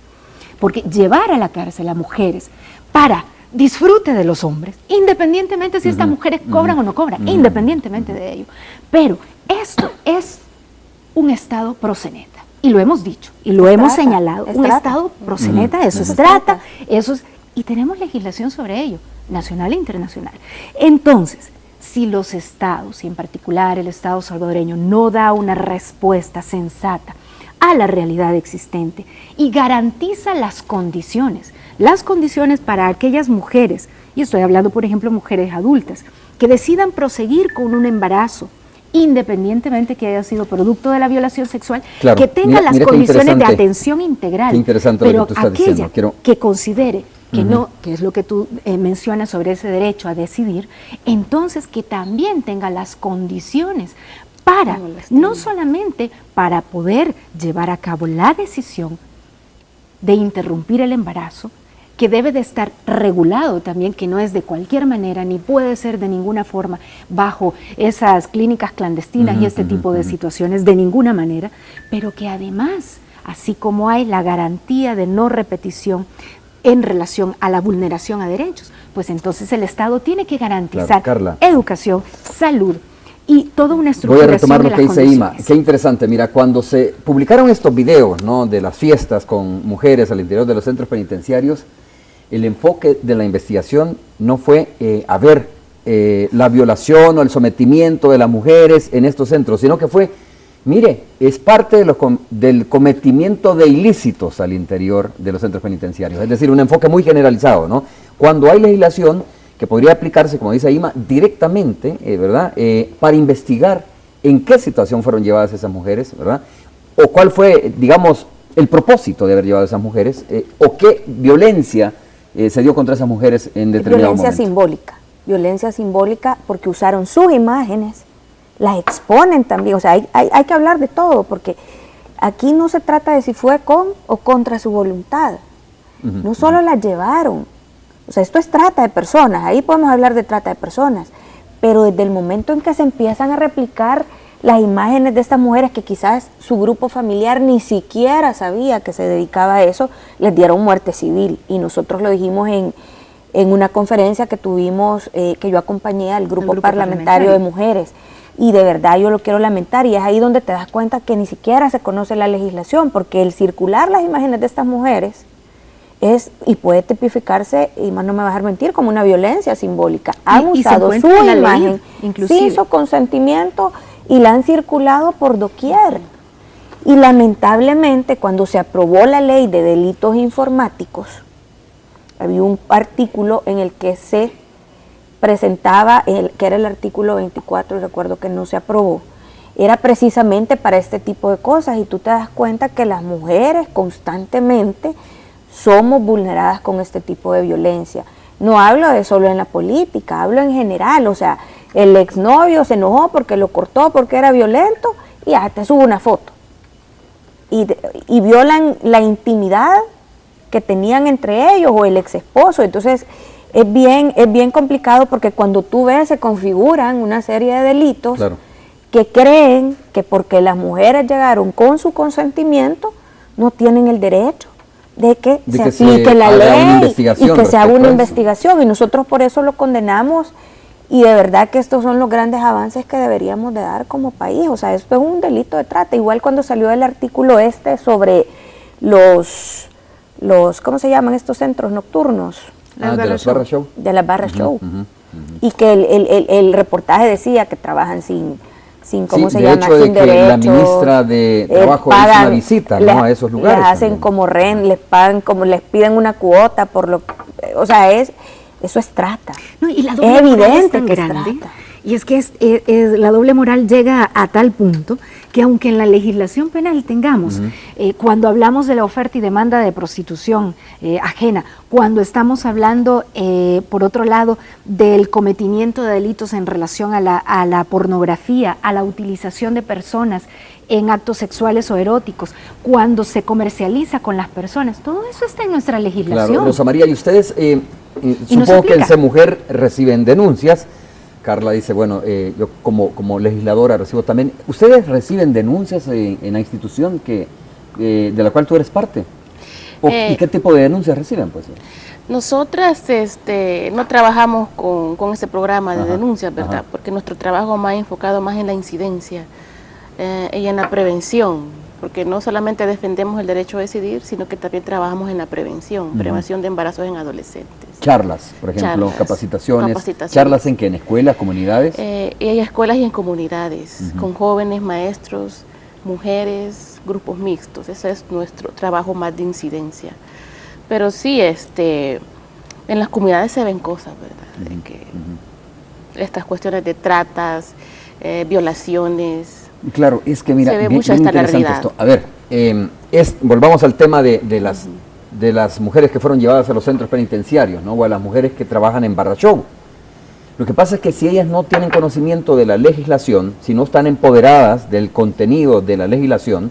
porque llevar a la cárcel a mujeres para disfrute de los hombres, independientemente si estas mujeres cobran o no cobran, independientemente de ello, pero esto es un Estado proxeneta. Y lo hemos dicho, y lo hemos señalado. Un Estado proxeneta, eso es trata, y tenemos legislación sobre ello, nacional e internacional. Entonces, si los estados, y en particular el Estado salvadoreño, no da una respuesta sensata a la realidad existente y garantiza las condiciones para aquellas mujeres, y estoy hablando por ejemplo mujeres adultas, que decidan proseguir con un embarazo, independientemente que haya sido producto de la violación sexual, claro, que tenga las condiciones de atención integral, pero aquella que considere que no, que es lo que tú mencionas sobre ese derecho a decidir, entonces que también tenga las condiciones para, no solamente para poder llevar a cabo la decisión de interrumpir el embarazo, que debe de estar regulado también, que no es de cualquier manera, ni puede ser de ninguna forma bajo esas clínicas clandestinas y este tipo de situaciones, de ninguna manera, pero que además, así como hay la garantía de no repetición en relación a la vulneración a derechos, pues entonces el Estado tiene que garantizar educación, salud y toda una estructuración. Voy a retomar lo que dice Ima, qué interesante. Mira, cuando se publicaron estos videos, ¿no?, de las fiestas con mujeres al interior de los centros penitenciarios, el enfoque de la investigación no fue la violación o el sometimiento de las mujeres en estos centros, sino que fue, mire, es parte del cometimiento de ilícitos al interior de los centros penitenciarios, es decir, un enfoque muy generalizado, ¿no? Cuando hay legislación que podría aplicarse, como dice Ima, directamente, ¿verdad?, para investigar en qué situación fueron llevadas esas mujeres, ¿verdad?, o cuál fue, digamos, el propósito de haber llevado a esas mujeres, o qué violencia se dio contra esas mujeres en determinado momento. Violencia simbólica porque usaron sus imágenes, las exponen también, o sea, hay que hablar de todo, porque aquí no se trata de si fue con o contra su voluntad, no solo las llevaron, o sea, esto es trata de personas, ahí podemos hablar de trata de personas, pero desde el momento en que se empiezan a replicar las imágenes de estas mujeres que quizás su grupo familiar ni siquiera sabía que se dedicaba a eso, les dieron muerte civil. Y nosotros lo dijimos en una conferencia que tuvimos, que yo acompañé al grupo parlamentario de mujeres. Y de verdad yo lo quiero lamentar, y es ahí donde te das cuenta que ni siquiera se conoce la legislación, porque el circular las imágenes de estas mujeres es, y puede tipificarse, y más no me va a dejar mentir, como una violencia simbólica. Han usado su imagen sin su consentimiento y la han circulado por doquier. Y lamentablemente, cuando se aprobó la ley de delitos informáticos, había un artículo en el que se presentaba, que era el artículo 24, y recuerdo que no se aprobó, era precisamente para este tipo de cosas, y tú te das cuenta que las mujeres constantemente somos vulneradas con este tipo de violencia. No hablo de solo en la política, hablo en general, o sea, el exnovio se enojó porque lo cortó porque era violento y ya te subo una foto. Y violan la intimidad que tenían entre ellos o el ex esposo. Entonces es bien complicado, porque cuando tú ves se configuran una serie de delitos que creen que porque las mujeres llegaron con su consentimiento no tienen el derecho de que se aplique la ley y que se haga una investigación, y nosotros por eso lo condenamos. Y de verdad que estos son los grandes avances que deberíamos de dar como país. O sea, esto es un delito de trata. Igual cuando salió el artículo sobre los ¿cómo se llaman estos centros nocturnos? De las barras show. De las barras show. Y que el reportaje decía que trabajan sin ¿cómo se llama? Hecho sin de derechos. La ministra de Trabajo hizo una visita, ¿no?, a esos lugares. Les hacen como les pagan, como les piden una cuota por lo, o sea, eso es trata. No, y la doble moral es tan grande, y es que la doble moral llega a tal punto que aunque en la legislación penal tengamos, cuando hablamos de la oferta y demanda de prostitución ajena, cuando estamos hablando, por otro lado, del cometimiento de delitos en relación a la pornografía, a la utilización de personas en actos sexuales o eróticos, cuando se comercializa con las personas, todo eso está en nuestra legislación. Claro, Rosa María, y ustedes, supongo que en C-Mujer reciben denuncias. Carla dice, bueno, yo como legisladora recibo también. ¿Ustedes reciben denuncias en la institución de la cual tú eres parte? ¿Y qué tipo de denuncias reciben, pues? Nosotras no trabajamos con ese programa de denuncias, ¿verdad? Porque nuestro trabajo más enfocado más en la incidencia y en la prevención, porque no solamente defendemos el derecho a decidir, sino que también trabajamos en la prevención, prevención de embarazos en adolescentes. Charlas, por ejemplo, capacitaciones. ¿Charlas en qué? ¿En escuelas, comunidades? Y hay escuelas y en comunidades, con jóvenes, maestros, mujeres, grupos mixtos. Ese es nuestro trabajo más de incidencia. Pero sí, en las comunidades se ven cosas, ¿verdad? De que estas cuestiones de tratas, violaciones. Claro, es que mira, se ve bien, mucho bien hasta la interesante realidad. esto. A ver, volvamos al tema de las mujeres que fueron llevadas a los centros penitenciarios, ¿no? O a las mujeres que trabajan en Barra Show. Lo que pasa es que si ellas no tienen conocimiento de la legislación, si no están empoderadas del contenido de la legislación,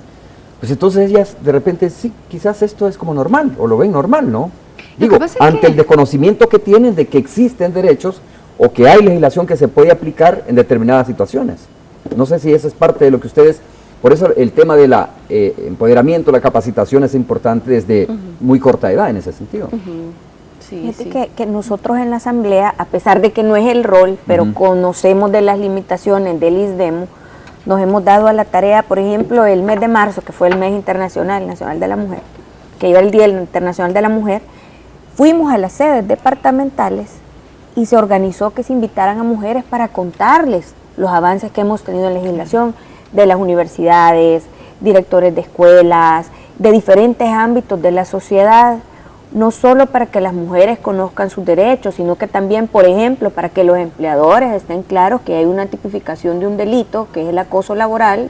pues entonces ellas de repente sí, quizás esto es como normal, o lo ven normal, ¿no? Digo, ante el desconocimiento que tienen de que existen derechos o que hay legislación que se puede aplicar en determinadas situaciones. No sé si eso es parte de lo que ustedes... Por eso el tema del empoderamiento, la capacitación es importante desde muy corta edad en ese sentido. Sí, Fíjate que nosotros en la Asamblea, a pesar de que no es el rol, pero conocemos de las limitaciones del ISDEMU, nos hemos dado a la tarea, por ejemplo, el mes de marzo, que fue el mes internacional, nacional de la mujer, que iba el Día Internacional de la Mujer, fuimos a las sedes departamentales y se organizó que se invitaran a mujeres para contarles los avances que hemos tenido en legislación de las universidades, directores de escuelas, de diferentes ámbitos de la sociedad, no solo para que las mujeres conozcan sus derechos, sino que también, por ejemplo, para que los empleadores estén claros que hay una tipificación de un delito, que es el acoso laboral,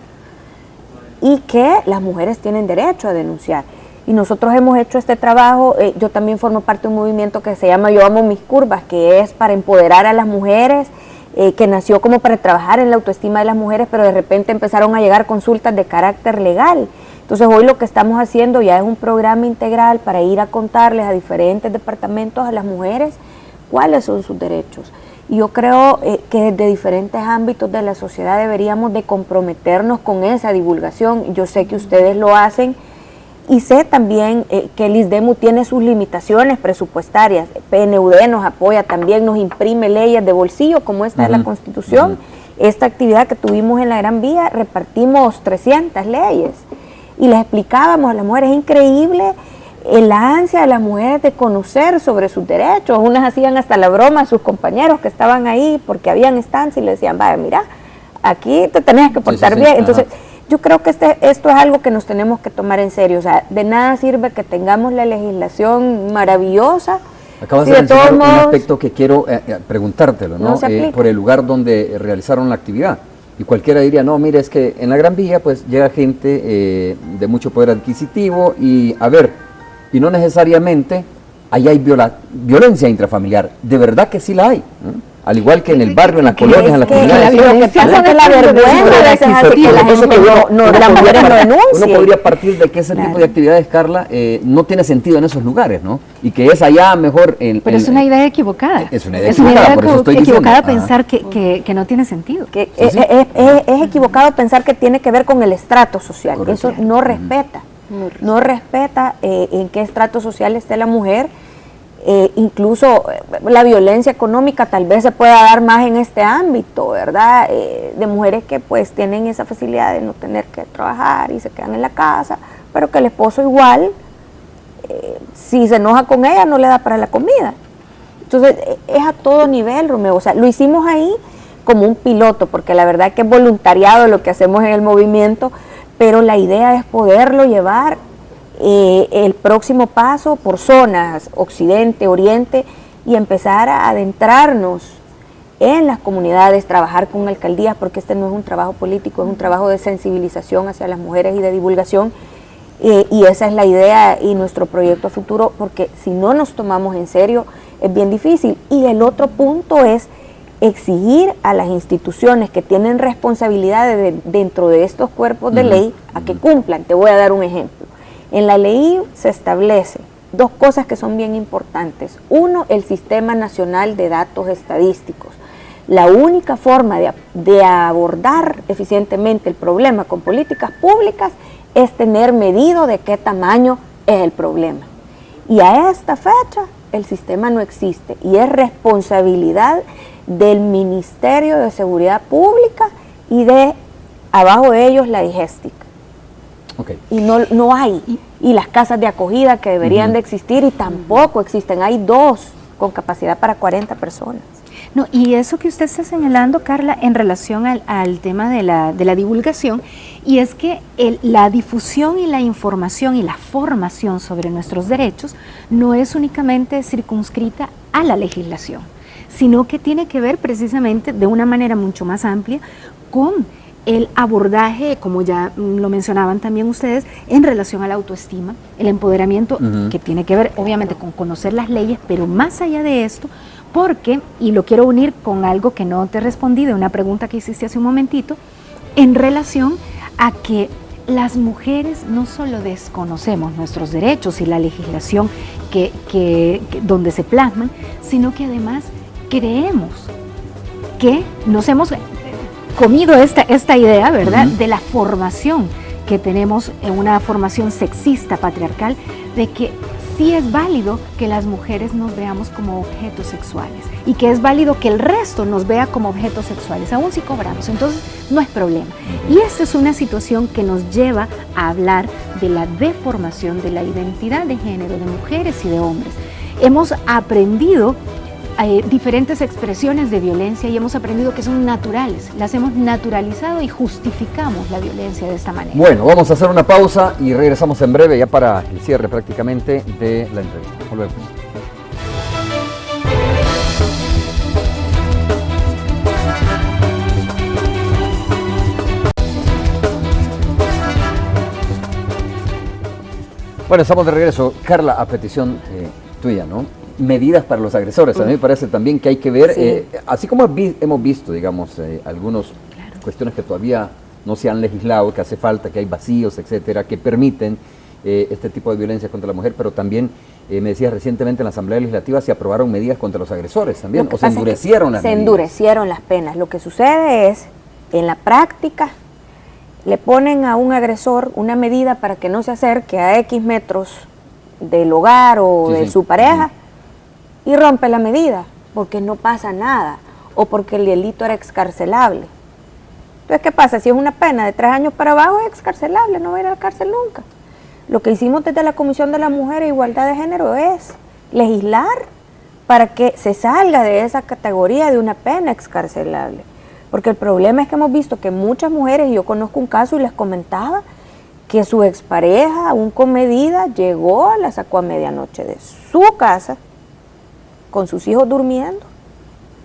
y que las mujeres tienen derecho a denunciar. Y nosotros hemos hecho este trabajo, yo también formo parte de un movimiento que se llama Yo Amo Mis Curvas, que es para empoderar a las mujeres, que nació como para trabajar en la autoestima de las mujeres, pero de repente empezaron a llegar consultas de carácter legal. Entonces hoy lo que estamos haciendo ya es un programa integral para ir a contarles a diferentes departamentos, a las mujeres, cuáles son sus derechos. Y yo creo que desde diferentes ámbitos de la sociedad deberíamos de comprometernos con esa divulgación. Yo sé que ustedes lo hacen y sé también que el ISDEMU tiene sus limitaciones presupuestarias. PNUD nos apoya también, nos imprime leyes de bolsillo, como esta es la Constitución. Esta actividad que tuvimos en la Gran Vía, repartimos 300 leyes. Y les explicábamos a las mujeres, es increíble la ansia de las mujeres de conocer sobre sus derechos. Unas hacían hasta la broma a sus compañeros que estaban ahí porque habían estancias y le decían, vaya, mira, aquí te tenés que portar bien. Entonces, yo creo que esto es algo que nos tenemos que tomar en serio. O sea, de nada sirve que tengamos la legislación maravillosa. Acabas de mencionar un aspecto que quiero preguntártelo, ¿no? Por el lugar donde realizaron la actividad. Y cualquiera diría, no, mire, es que en la Gran Vía pues llega gente de mucho poder adquisitivo y, a ver, y no necesariamente ahí hay violencia intrafamiliar. De verdad que sí la hay, ¿no? Al igual que en el barrio, en las colonias, en las comunidades. Lo que pasa es que la vergüenza a veces hace que la gente no denuncie. Uno podría partir de que ese tipo de actividades, Carla, no tiene sentido en esos lugares, ¿no? Y que es allá mejor... Pero es una idea equivocada. Es una idea equivocada, por eso estoy diciendo. Es equivocada pensar que no tiene sentido. Es equivocado pensar que tiene que ver con el estrato social. Correcto. Eso no respeta. No respeta en qué estrato social esté la mujer. Incluso la violencia económica tal vez se pueda dar más en este ámbito, ¿verdad? De mujeres que pues tienen esa facilidad de no tener que trabajar y se quedan en la casa, pero que el esposo igual, si se enoja con ella, no le da para la comida. Entonces, es a todo nivel, Romeo. O sea, lo hicimos ahí como un piloto, porque la verdad que es voluntariado lo que hacemos en el movimiento, pero la idea es poderlo llevar el próximo paso por zonas, occidente, oriente, y empezar a adentrarnos en las comunidades, trabajar con alcaldías, porque este no es un trabajo político, es un trabajo de sensibilización hacia las mujeres y de divulgación, y esa es la idea y nuestro proyecto futuro, porque si no nos tomamos en serio es bien difícil. Y el otro punto es exigir a las instituciones que tienen responsabilidades dentro de estos cuerpos de ley a que cumplan. Te voy a dar un ejemplo. En la ley se establece dos cosas que son bien importantes. Uno, el Sistema Nacional de Datos Estadísticos. La única forma de abordar eficientemente el problema con políticas públicas es tener medido de qué tamaño es el problema. Y a esta fecha el sistema no existe y es responsabilidad del Ministerio de Seguridad Pública y de abajo de ellos la DIGESTIC. Okay. Y no hay. Y las casas de acogida que deberían de existir y tampoco existen. Hay 2 con capacidad para 40 personas. No, y eso que usted está señalando, Carla, en relación al tema de la divulgación, y es que la difusión y la información y la formación sobre nuestros derechos no es únicamente circunscrita a la legislación, sino que tiene que ver precisamente de una manera mucho más amplia con el abordaje, como ya lo mencionaban también ustedes, en relación a la autoestima, el empoderamiento, que tiene que ver obviamente con conocer las leyes, pero más allá de esto, porque, y lo quiero unir con algo que no te respondí de una pregunta que hiciste hace un momentito, en relación a que las mujeres no solo desconocemos nuestros derechos y la legislación donde se plasman, sino que además creemos que nos hemos comido esta idea, ¿verdad?, de la formación que tenemos en una formación sexista, patriarcal, de que sí es válido que las mujeres nos veamos como objetos sexuales y que es válido que el resto nos vea como objetos sexuales, aún si cobramos, entonces no es problema. Y esta es una situación que nos lleva a hablar de la deformación de la identidad de género de mujeres y de hombres. Hemos aprendido diferentes expresiones de violencia y hemos aprendido que son naturales, las hemos naturalizado y justificamos la violencia de esta manera. Bueno, vamos a hacer una pausa y regresamos en breve ya para el cierre prácticamente de la entrevista. Volvemos. Bueno, estamos de regreso. Carla, a petición tuya, ¿no? Medidas para los agresores. A mí me parece también que hay que ver, así como hemos visto, digamos, algunas cuestiones que todavía no se han legislado, que hace falta, que hay vacíos, etcétera, que permiten este tipo de violencia contra la mujer, pero también, me decías recientemente en la Asamblea Legislativa se aprobaron medidas contra los agresores también, o se endurecieron las medidas. Se endurecieron las penas. Lo que sucede es, en la práctica, le ponen a un agresor una medida para que no se acerque a X metros del hogar o de su pareja, y rompe la medida, porque no pasa nada, o porque el delito era excarcelable. Entonces, ¿qué pasa? Si es una pena de 3 años para abajo, es excarcelable, no va a ir a la cárcel nunca. Lo que hicimos desde la Comisión de la Mujer e Igualdad de Género es legislar para que se salga de esa categoría de una pena excarcelable. Porque el problema es que hemos visto que muchas mujeres, y yo conozco un caso y les comentaba, que su expareja, aún con medida, llegó, la sacó a medianoche de su casa, con sus hijos durmiendo,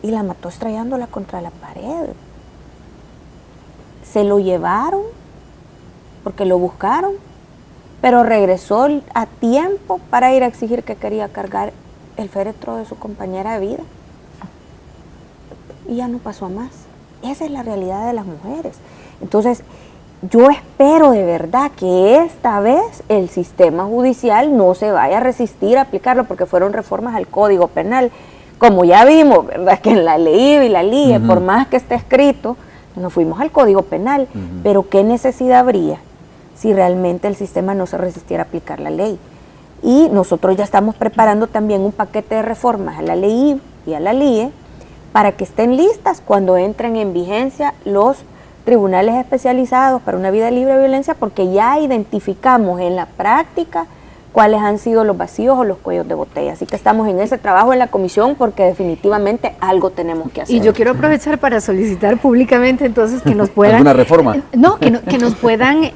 y la mató estrellándola contra la pared. Se lo llevaron porque lo buscaron, pero regresó a tiempo para ir a exigir que quería cargar el féretro de su compañera de vida. Y ya no pasó a más. Esa es la realidad de las mujeres. Entonces, yo espero de verdad que esta vez el sistema judicial no se vaya a resistir a aplicarlo, porque fueron reformas al Código Penal. Como ya vimos, ¿verdad?, que en la LEIB y la LIE, por más que esté escrito, nos fuimos al Código Penal. Pero ¿qué necesidad habría si realmente el sistema no se resistiera a aplicar la ley? Y nosotros ya estamos preparando también un paquete de reformas a la LEIB y a la LIE para que estén listas cuando entren en vigencia los tribunales especializados para una vida libre de violencia, porque ya identificamos en la práctica cuáles han sido los vacíos o los cuellos de botella. Así que estamos en ese trabajo en la comisión, porque definitivamente algo tenemos que hacer. Y yo quiero aprovechar para solicitar públicamente entonces que nos puedan... ¿Alguna reforma? Que nos puedan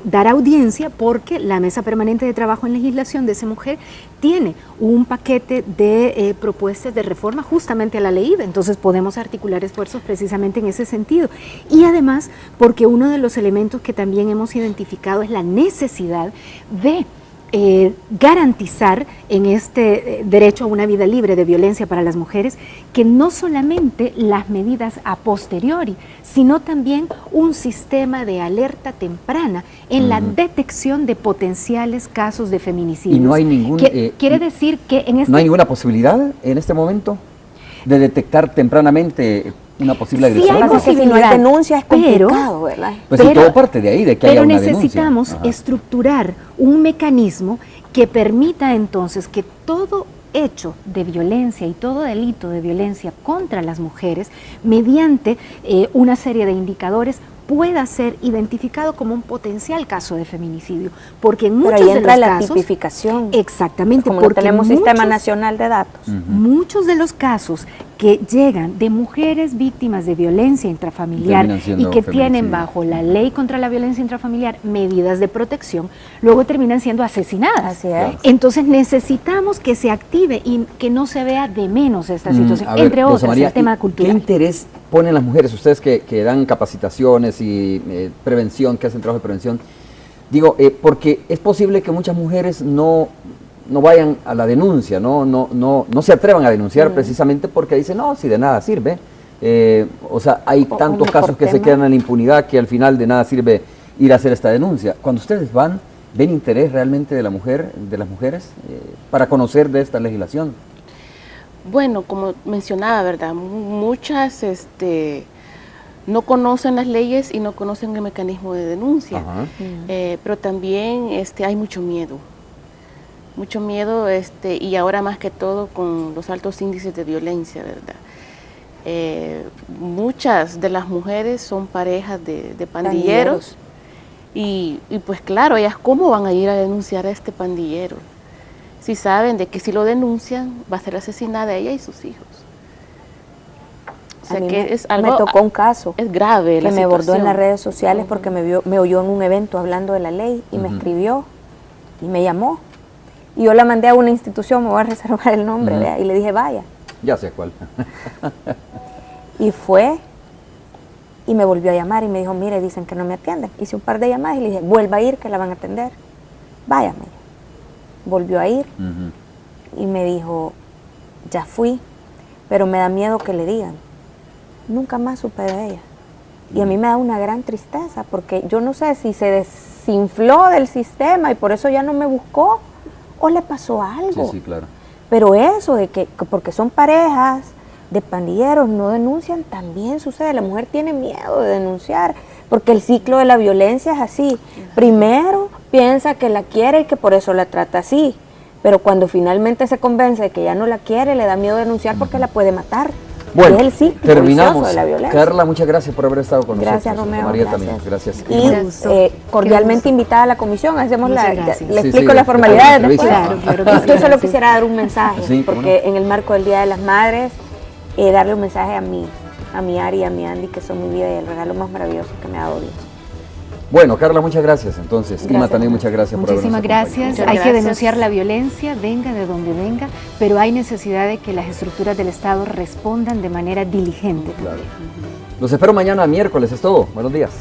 dar audiencia, porque la Mesa Permanente de Trabajo en Legislación de SEMujer tiene un paquete de propuestas de reforma justamente a la ley, entonces podemos articular esfuerzos precisamente en ese sentido. Y además, porque uno de los elementos que también hemos identificado es la necesidad de garantizar en este derecho a una vida libre de violencia para las mujeres, que no solamente las medidas a posteriori, sino también un sistema de alerta temprana en la detección de potenciales casos de feminicidio. Y no hay ningún... quiere decir que en este... ¿No hay ninguna posibilidad en este momento de detectar tempranamente una posible agresión? Sí hay posibilidad, si no hay denuncia es complicado, ¿verdad? Pues si todo parte de ahí, de que haya una denuncia. Pero necesitamos estructurar un mecanismo que permita entonces que todo hecho de violencia y todo delito de violencia contra las mujeres, mediante una serie de indicadores, pueda ser identificado como un potencial caso de feminicidio, porque en Pero muchos ahí de entra los la casos, tipificación. exactamente, Como no porque tenemos muchos, Sistema Nacional de Datos. muchos de los casos que llegan de mujeres víctimas de violencia intrafamiliar Terminan siendo y que tienen feminicidio. bajo la ley contra la violencia intrafamiliar medidas de protección, luego terminan siendo asesinadas. Así es. Claro. Entonces necesitamos que se active y que no se vea de menos esta situación, A ver, entre Rosa otras, María, el tema ¿qué cultural. interés ponen las mujeres, ustedes que dan capacitaciones y prevención, que hacen trabajo de prevención? Digo, porque es posible que muchas mujeres no vayan a la denuncia, no se atrevan a denunciar precisamente porque dicen, no, si de nada sirve. O sea, hay tantos casos que se quedan en la impunidad que al final de nada sirve ir a hacer esta denuncia. Cuando ustedes ven interés realmente de la mujer, de las mujeres, para conocer de esta legislación. Bueno, como mencionaba, ¿verdad? Muchas no conocen las leyes y no conocen el mecanismo de denuncia. Ajá. Pero también hay mucho miedo, y ahora más que todo con los altos índices de violencia, ¿verdad? Muchas de las mujeres son parejas de pandilleros y pues claro, ellas cómo van a ir a denunciar a este pandillero si saben de que si lo denuncian va a ser asesinada ella y sus hijos. O sea que es algo, me tocó un caso es grave que la me abordó en las situación. redes sociales porque me oyó en un evento hablando de la ley y me escribió y me llamó. Y yo la mandé a una institución, me voy a reservar el nombre, ¿vea? Y le dije, vaya. Ya sé cuál. Y fue y me volvió a llamar y me dijo, mire, dicen que no me atienden. Hice un par de llamadas y le dije, vuelva a ir que la van a atender. Váyame. Volvió a ir y me dijo, ya fui, pero me da miedo que le digan. Nunca más supe de ella. Y a mí me da una gran tristeza porque yo no sé si se desinfló del sistema y por eso ya no me buscó o le pasó algo. Sí, claro. Pero eso de que porque son parejas de pandilleros no denuncian, también sucede. La mujer tiene miedo de denunciar porque el ciclo de la violencia es así. Primero piensa que la quiere y que por eso la trata así, pero cuando finalmente se convence de que ya no la quiere, le da miedo denunciar porque la puede matar. Bueno, es el ciclo terminamos. vicioso de la violencia. Carla, muchas gracias por haber estado con Gracias, nosotros. Romeo. María Gracias. también, gracias. Y Qué gusto. cordialmente invitada a la comisión. Hacemos Muchas le gracias. explico Sí, las formalidades la después. entrevista. Claro, que Yo sí, solo gracias. quisiera dar un mensaje, Sí, ¿cómo porque no? en el marco del Día de las Madres, darle un mensaje a mi Ari y a mi Andy, que son mi vida y el regalo más maravilloso que me ha dado Dios. Bueno, Carla, muchas gracias. Entonces, Ima Gracias, también Romeo. muchas gracias por habernos Muchísimas acompañado. gracias. Muchas Hay que gracias. denunciar la violencia, venga de donde venga, pero hay necesidad de que las estructuras del Estado respondan de manera diligente. Claro. Los espero mañana miércoles, es todo. Buenos días.